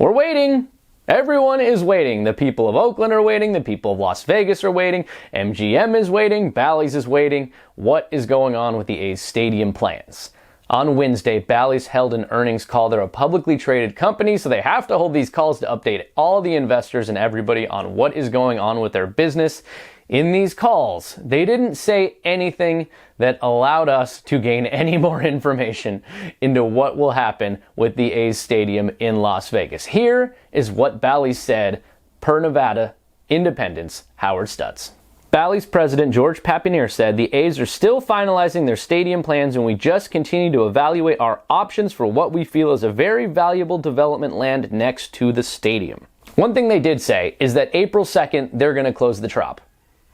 We're waiting. Everyone is waiting. The people of Oakland are waiting. The people of Las Vegas are waiting. MGM is waiting. Bally's is waiting. What is going on with the A's stadium plans? On Wednesday, Bally's held an earnings call. They're a publicly traded company, so they have to hold these calls to update all the investors and everybody on what is going on with their business. In these calls, they didn't say anything that allowed us to gain any more information into what will happen with the A's stadium in Las Vegas. Here is what Bally said per Nevada Independent's Howard Stutz. Bally's president George Papinier said the A's are still finalizing their stadium plans and we just continue to evaluate our options for what we feel is a very valuable development land next to the stadium. One thing they did say is that April 2nd, they're going to close the Trop.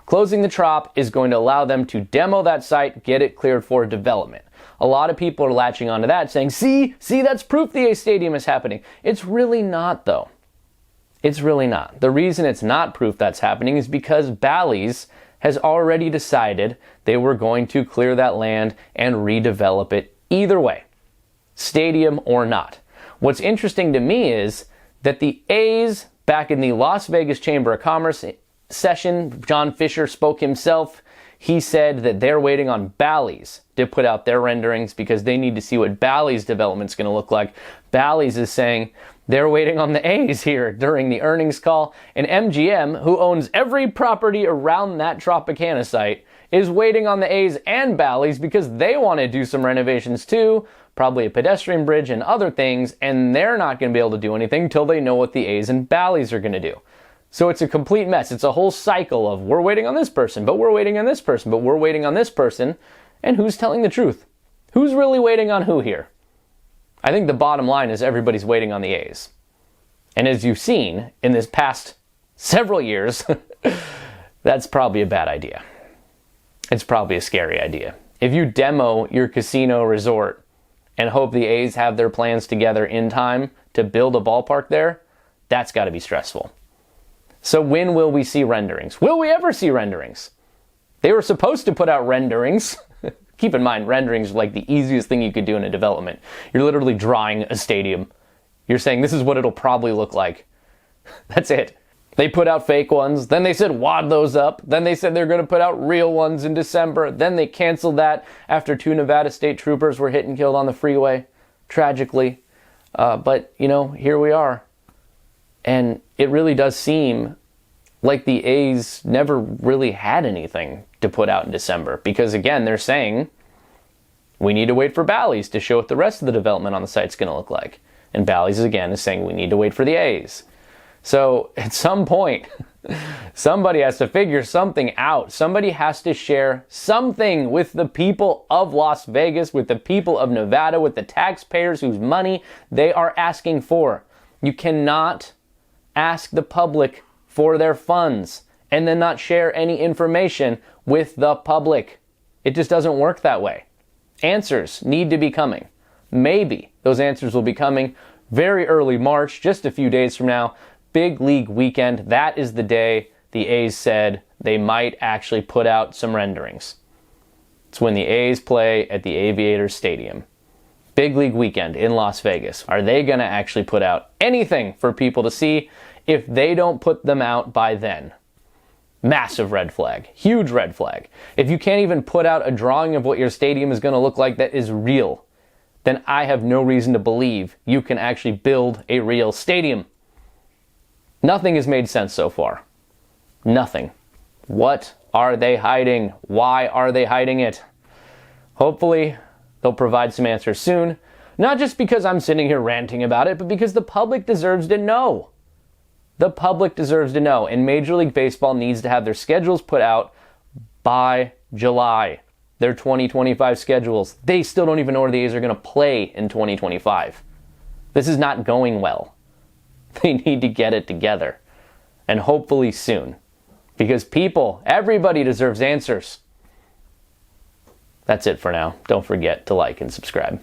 Closing the Trop is going to allow them to demo that site, get it cleared for development. A lot of people are latching onto that saying, see, that's proof the A's stadium is happening. It's really not, though. It's really not. The reason it's not proof that's happening is because Bally's has already decided they were going to clear that land and redevelop it either way, stadium or not. What's interesting to me is that the A's, back in the Las Vegas Chamber of Commerce session, John Fisher spoke himself. He said that they're waiting on Bally's to put out their renderings because they need to see what Bally's development's going to look like. Bally's is saying they're waiting on the A's here during the earnings call. And MGM, who owns every property around that Tropicana site, is waiting on the A's and Bally's because they want to do some renovations too, probably a pedestrian bridge and other things, and they're not going to be able to do anything until they know what the A's and Bally's are going to do. So it's a complete mess. It's a whole cycle of we're waiting on this person, but we're waiting on this person, but we're waiting on this person. And who's telling the truth? Who's really waiting on who here? I think the bottom line is everybody's waiting on the A's. And as you've seen in this past several years, that's probably a bad idea. It's probably a scary idea. If you demo your casino resort and hope the A's have their plans together in time to build a ballpark there, that's got to be stressful. So when will we see renderings? Will we ever see renderings? They were supposed to put out renderings. Keep in mind, renderings are like the easiest thing you could do in a development. You're literally drawing a stadium. You're saying this is what it'll probably look like. That's it. They put out fake ones. Then they said wad those up. Then they said they're going to put out real ones in December. Then they canceled that after 2 Nevada state troopers were hit and killed on the freeway, tragically. But, here we are. And it really does seem like the A's never really had anything to put out in December. Because again, they're saying, we need to wait for Bally's to show what the rest of the development on the site's going to look like. And Bally's again is saying we need to wait for the A's. So at some point, somebody has to figure something out. Somebody has to share something with the people of Las Vegas, with the people of Nevada, with the taxpayers whose money they are asking for. You cannot ask the public for their funds and then not share any information with the public. It just doesn't work that way. Answers need to be coming. Maybe those answers will be coming very early March, just a few days from now. Big league weekend. That is the day the A's said they might actually put out some renderings. It's when the A's play at the Aviators Stadium. Big league weekend in Las Vegas. Are they going to actually put out anything for people to see? If they don't put them out by then, massive red flag, huge red flag. If you can't even put out a drawing of what your stadium is going to look like that is real, then I have no reason to believe you can actually build a real stadium. Nothing has made sense so far. Nothing. What are they hiding? Why are they hiding it? Hopefully, they'll provide some answers soon. Not just because I'm sitting here ranting about it, but because the public deserves to know. The public deserves to know, and Major League Baseball needs to have their schedules put out by July. Their 2025 schedules. They still don't even know where the A's are going to play in 2025. This is not going well. They need to get it together, and hopefully soon. Because everybody deserves answers. That's it for now. Don't forget to like and subscribe.